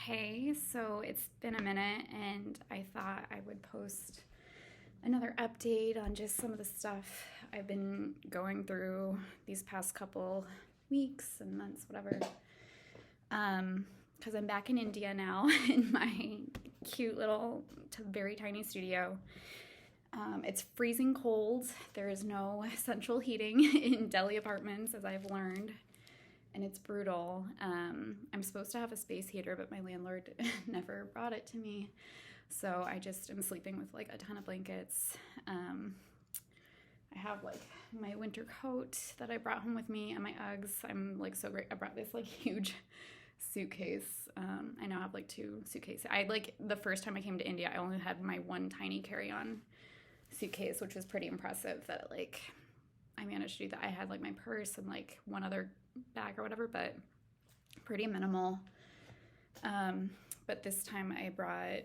Hey, so it's been a minute and I thought I would post another update on just some of the stuff I've been going through these past couple weeks and months, whatever. Because I'm back in India now in my cute little, very tiny studio. It's freezing cold. There is no central heating in Delhi apartments, as I've learned, and it's brutal. I'm supposed to have a space heater, but my landlord never brought it to me. So I just am sleeping with like a ton of blankets. I have like my winter coat that I brought home with me and my Uggs. I'm like so great. I brought this like huge suitcase. I now have like two suitcases. I like the first time I came to India, I only had my one tiny carry-on suitcase, which was pretty impressive that like I managed to do that. I had like my purse and like one other bag or whatever, but pretty minimal. But this time I brought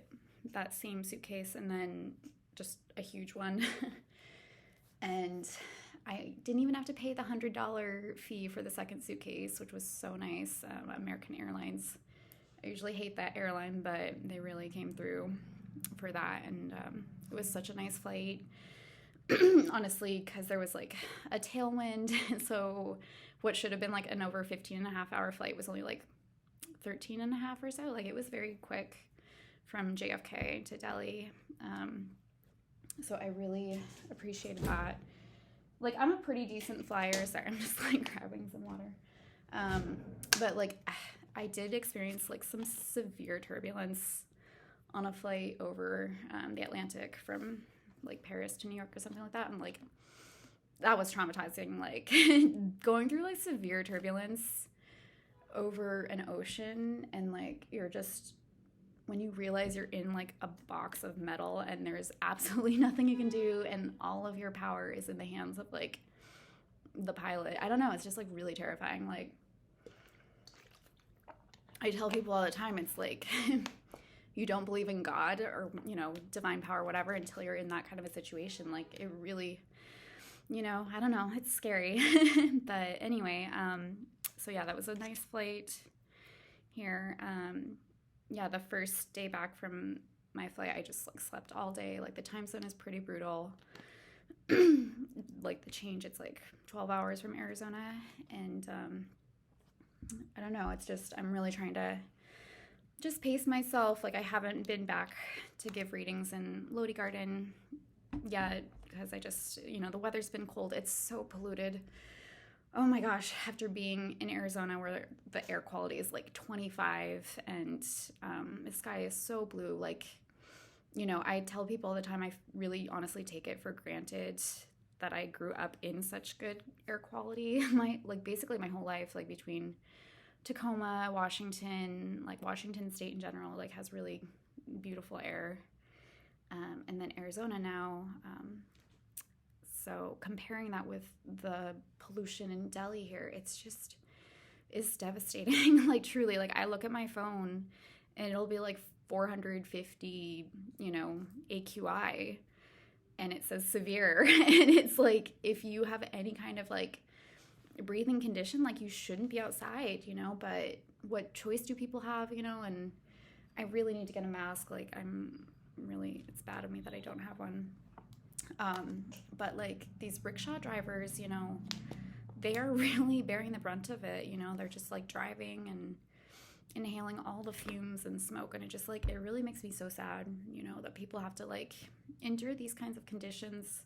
that same suitcase and then just a huge one. And I didn't even have to pay the $100 fee for the second suitcase, which was so nice. American Airlines. I usually hate that airline, but they really came through for that. And it was such a nice flight. Honestly, because there was like a tailwind. So what should have been like an over 15 and a half hour flight was only like 13 and a half or so. Like it was very quick from JFK to Delhi. So I really appreciated that. Like I'm a pretty decent flyer. Sorry, I'm just like grabbing some water. But like I did experience like some severe turbulence on a flight over the Atlantic from like Paris to New York or something like that. And like that was traumatizing. Like going through like severe turbulence over an ocean, and like you're just, when you realize you're in like a box of metal and there's absolutely nothing you can do and all of your power is in the hands of like the pilot. I don't know, it's just like really terrifying. Like I tell people all the time, it's like you don't believe in God or, you know, divine power, whatever, until you're in that kind of a situation. Like it really, you know, I don't know, it's scary. But anyway, so yeah, that was a nice flight here. Yeah, the first day back from my flight, I just like slept all day. Like the time zone is pretty brutal. Like the change, it's like 12 hours from Arizona. And I don't know, it's just, I'm really trying to just pace myself. Like I haven't been back to give readings in Lodi Garden yet because I just, you know, the weather's been cold. It's so polluted. Oh my gosh, after being in Arizona where the air quality is like 25 and the sky is so blue, like, you know, I tell people all the time, I really honestly take it for granted that I grew up in such good air quality. Basically my whole life, like between Tacoma, Washington, like Washington State in general, like has really beautiful air. And then Arizona now. So comparing that with the pollution in Delhi here, it's devastating. Like truly, like I look at my phone and it'll be like 450, you know, AQI, and it says severe. And it's like, if you have any kind of like breathing condition, like you shouldn't be outside, you know, but what choice do people have, you know? And I really need to get a mask. Like it's bad of me that I don't have one. But like these rickshaw drivers, you know, they are really bearing the brunt of it, you know, they're just like driving and inhaling all the fumes and smoke, and it just like, it really makes me so sad, you know, that people have to like endure these kinds of conditions.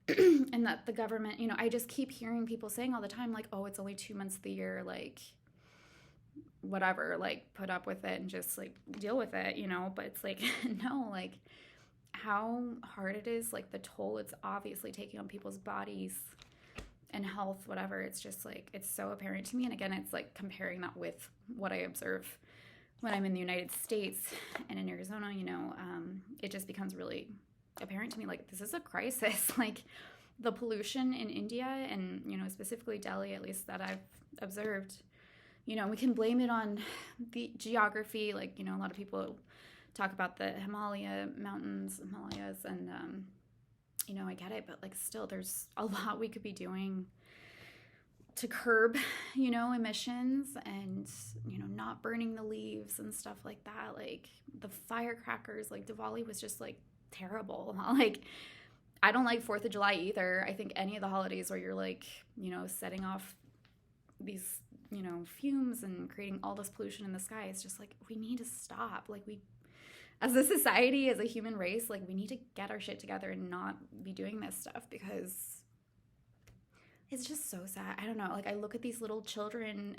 And that the government, you know, I just keep hearing people saying all the time, like, oh, it's only 2 months of the year, like whatever, like put up with it and just like deal with it, you know. But it's like no, like how hard it is, like the toll it's obviously taking on people's bodies and health, whatever. It's just like, it's so apparent to me. And again, it's like comparing that with what I observe when I'm in the United States and in Arizona, you know, it just becomes really apparent to me, like this is a crisis. Like the pollution in India and, you know, specifically Delhi, at least that I've observed, you know, we can blame it on the geography. Like, you know, a lot of people talk about the Himalayas, and you know, I get it, but like still there's a lot we could be doing to curb, emissions and, not burning the leaves and stuff like that. Like the firecrackers, like Diwali was just like terrible. Like I don't like 4th of July either. I think any of the holidays where you're like, setting off these, fumes and creating all this pollution in the sky, it's just like, we need to stop. Like as a society, as a human race, like we need to get our shit together and not be doing this stuff, because it's just so sad. I don't know. Like I look at these little children,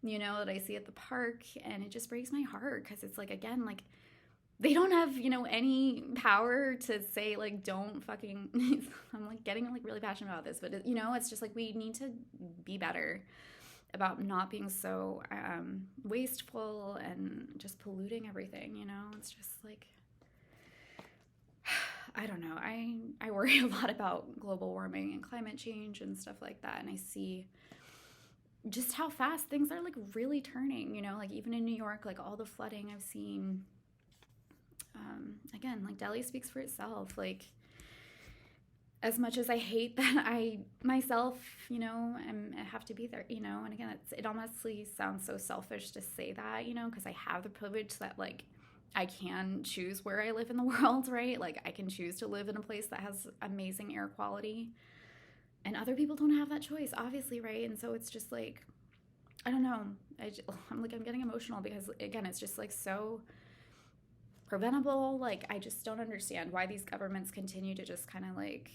that I see at the park, and it just breaks my heart, because it's like, again, like they don't have, any power to say like, don't fucking, I'm like getting like really passionate about this, but it's just like, we need to be better about not being so wasteful and just polluting everything, it's just like, I don't know. I worry a lot about global warming and climate change and stuff like that, and I see just how fast things are like really turning, like even in New York, like all the flooding I've seen. Again, like Delhi speaks for itself. Like as much as I hate that I myself, I have to be there, and again, it honestly sounds so selfish to say that, because I have the privilege that like I can choose where I live in the world, right? Like I can choose to live in a place that has amazing air quality, and other people don't have that choice, obviously, right? And so it's just like, I don't know. I'm getting emotional, because again, it's just like so preventable. Like I just don't understand why these governments continue to just kind of like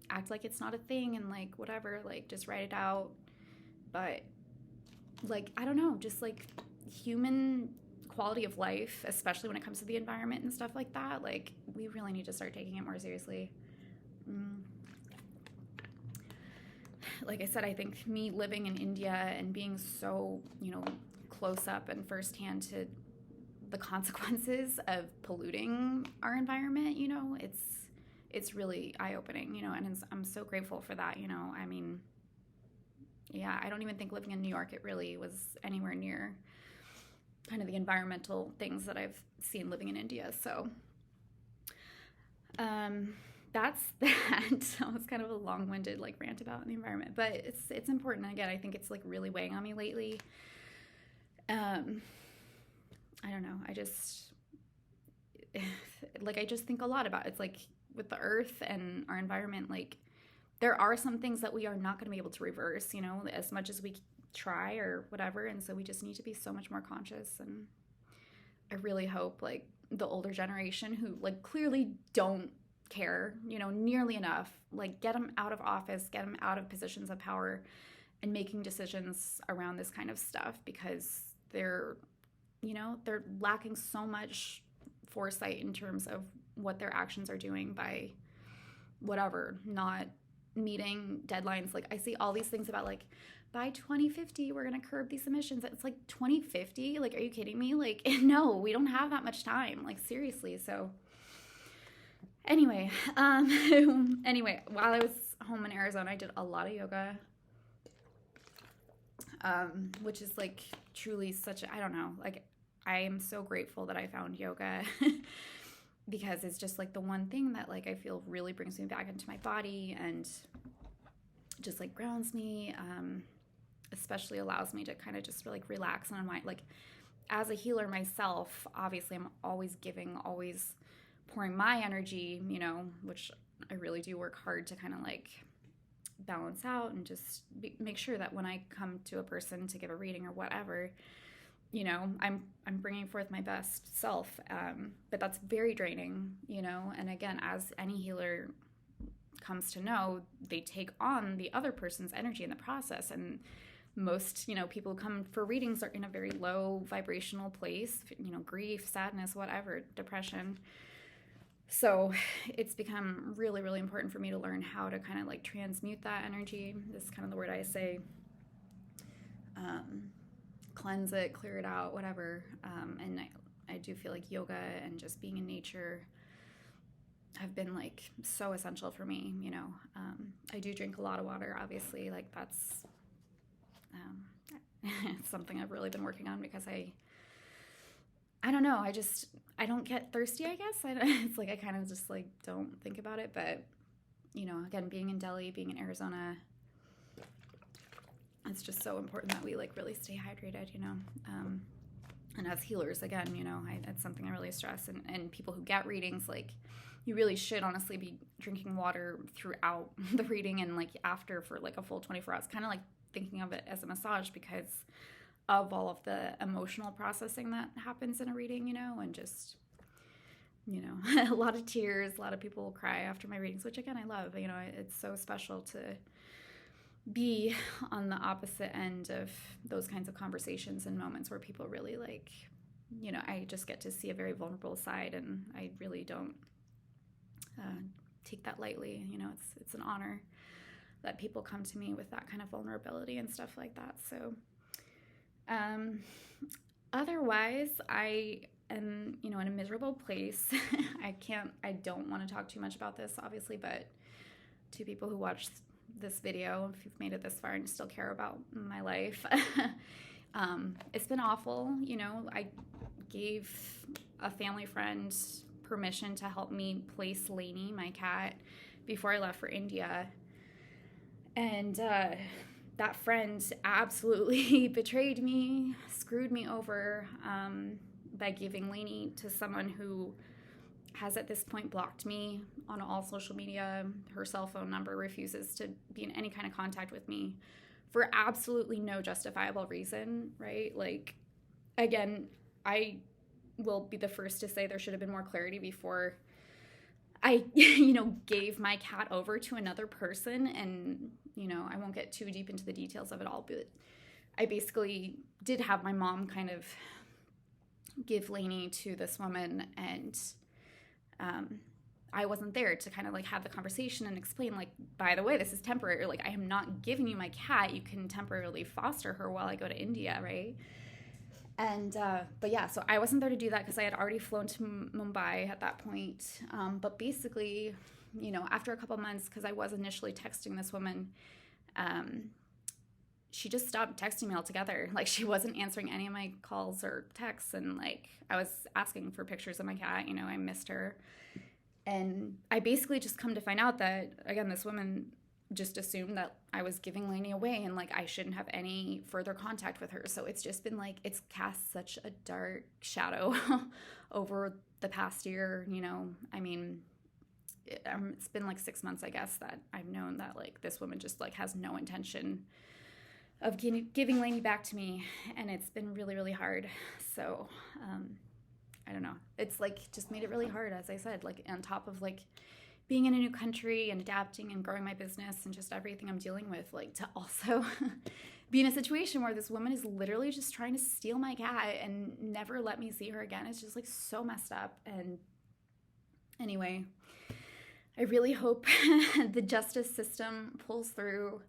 act like it's not a thing and like whatever, like just write it out. But like, I don't know, just like human quality of life, especially when it comes to the environment and stuff like that, like we really need to start taking it more seriously. Like I said, I think me living in India and being so, close up and firsthand to the consequences of polluting our environment, it's really eye-opening, and I'm so grateful for that, I mean, yeah, I don't even think living in New York, it really was anywhere near kind of the environmental things that I've seen living in India. So that's that. So it's kind of a long-winded like rant about the environment, but it's important. Again, I think it's like really weighing on me lately. I don't know. I just think a lot about it. It's like with the earth and our environment, like there are some things that we are not going to be able to reverse, as much as we try or whatever. And so we just need to be so much more conscious. And I really hope like the older generation who like clearly don't care, nearly enough, like get them out of office, get them out of positions of power and making decisions around this kind of stuff, because they're lacking so much foresight in terms of what their actions are doing by whatever, not meeting deadlines. Like I see all these things about like by 2050 we're going to curb these emissions. It's like 2050, like are you kidding me? Like no, we don't have that much time, like seriously. So anyway, while I was home in Arizona, I did a lot of yoga, which is like truly such a, I don't know, like I am so grateful that I found yoga because it's just like the one thing that like I feel really brings me back into my body and just like grounds me, especially allows me to kind of just like relax and unwind. Like as a healer myself, obviously I'm always giving, always pouring my energy, which I really do work hard to kind of like balance out and just make sure that when I come to a person to give a reading or whatever, I'm bringing forth my best self, but that's very draining, and again, as any healer comes to know, they take on the other person's energy in the process, and most, people who come for readings are in a very low vibrational place, grief, sadness, whatever, depression. So it's become really, really important for me to learn how to kind of like transmute that energy. This is kind of the word I say. Cleanse it, clear it out, whatever. And I do feel like yoga and just being in nature have been like so essential for me. I do drink a lot of water, obviously. Like that's something I've really been working on because I don't know. I don't get thirsty, I guess. It's like I kind of just like don't think about it. But, again, being in Delhi, being in Arizona, it's just so important that we like really stay hydrated, you know. And as healers, again, you know, it's something I really stress. And people who get readings, like, you really should honestly be drinking water throughout the reading and like after for like a full 24 hours. Kind of like thinking of it as a massage because of all of the emotional processing that happens in a reading, you know, and just, you know, a lot of tears. A lot of people cry after my readings, which again I love. You know, it's so special to be on the opposite end of those kinds of conversations and moments where people really like, you know, I just get to see a very vulnerable side, and I really don't take that lightly. You know, it's an honor that people come to me with that kind of vulnerability and stuff like that. So otherwise, I am, you know, in a miserable place. I don't want to talk too much about this, obviously, but to people who watch this video, if you've made it this far and still care about my life, it's been awful. You know, I gave a family friend permission to help me place Lainey, my cat, before I left for India. And that friend absolutely betrayed me, screwed me over by giving Lainey to someone who has at this point blocked me on all social media. Her cell phone number, refuses to be in any kind of contact with me for absolutely no justifiable reason, right? Like, again, I will be the first to say there should have been more clarity before I, you know, gave my cat over to another person. And, you know, I won't get too deep into the details of it all, but I basically did have my mom kind of give Lainey to this woman, and I wasn't there to kind of like have the conversation and explain, like, by the way, this is temporary. Like, I am not giving you my cat. You can temporarily foster her while I go to India, right? And, but yeah, so I wasn't there to do that because I had already flown to Mumbai at that point. But basically, you know, after a couple months, because I was initially texting this woman, she just stopped texting me altogether. Like, she wasn't answering any of my calls or texts. And like, I was asking for pictures of my cat, you know, I missed her. And I basically just come to find out that, again, this woman just assumed that I was giving Lainey away and like I shouldn't have any further contact with her. So it's just been like, it's cast such a dark shadow over the past year, you know. I mean, it's been like 6 months, I guess, that I've known that like this woman just like has no intention of giving Lainey back to me, and it's been really, really hard. So I don't know, it's like just made it really hard, as I said, like on top of like being in a new country and adapting and growing my business and just everything I'm dealing with, like to also be in a situation where this woman is literally just trying to steal my cat and never let me see her again. It's just like so messed up. And anyway, I really hope the justice system pulls through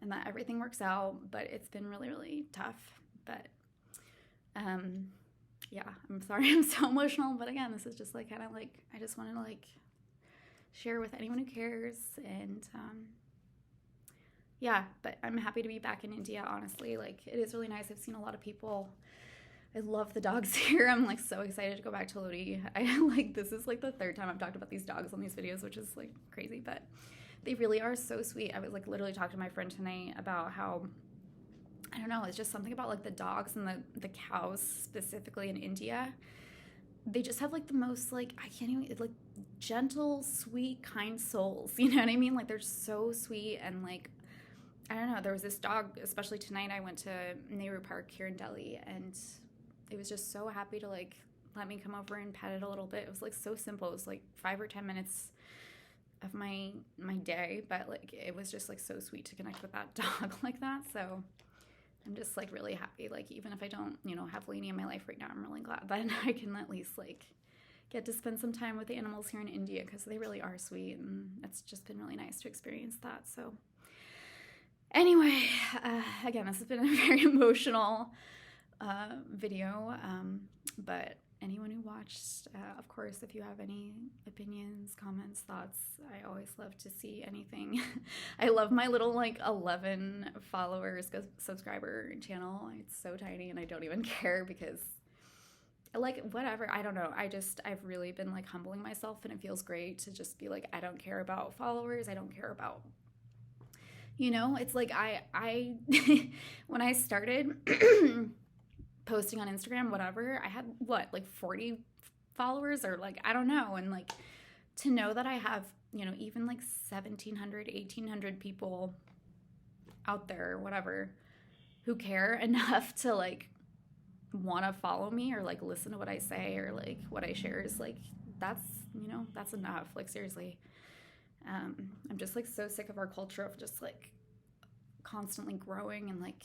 and that everything works out, but it's been really, really tough. But yeah, I'm sorry I'm so emotional, but again, this is just like kind of like, I just want to like share with anyone who cares. And yeah, but I'm happy to be back in India, honestly. Like, it is really nice. I've seen a lot of people. I love the dogs here. I'm like so excited to go back to Lodi. I like, this is like the third time I've talked about these dogs on these videos, which is like crazy, but they really are so sweet. I was like literally talking to my friend tonight about how, I don't know, it's just something about like the dogs and the cows specifically in India. They just have like the most like, I can't even, like gentle, sweet, kind souls. You know what I mean? Like, they're so sweet. And like, I don't know, there was this dog, especially tonight, I went to Nehru Park here in Delhi, and it was just so happy to like let me come over and pet it a little bit. It was like so simple. It was like 5 or 10 minutes of my day, but like it was just like so sweet to connect with that dog like that. So I'm just like really happy. Like, even if I don't, you know, have Lainey in my life right now, I'm really glad that I can at least like get to spend some time with the animals here in India, because they really are sweet, and it's just been really nice to experience that. So anyway, again, this has been a very emotional video, but anyone who watched, of course, if you have any opinions, comments, thoughts, I always love to see anything. I love my little like 11 followers, subscriber channel. It's so tiny, and I don't even care, because like, whatever, I don't know. I've really been like humbling myself, and it feels great to just be like, I don't care about followers. I don't care about, You know, it's like I when I started posting on Instagram, whatever, I had what, like 40 followers or like, I don't know. And like to know that I have, you know, even like 1,700, 1,800 people out there, whatever, who care enough to like want to follow me or like listen to what I say or like what I share is like, that's, you know, that's enough. Like, seriously. I'm just like so sick of our culture of just like constantly growing and like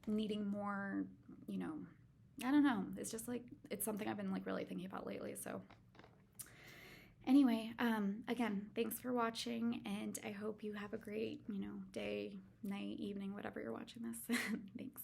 needing more, you know, I don't know. It's just like, it's something I've been like really thinking about lately. So anyway, again, thanks for watching, and I hope you have a great, you know, day, night, evening, whatever you're watching this. Thanks.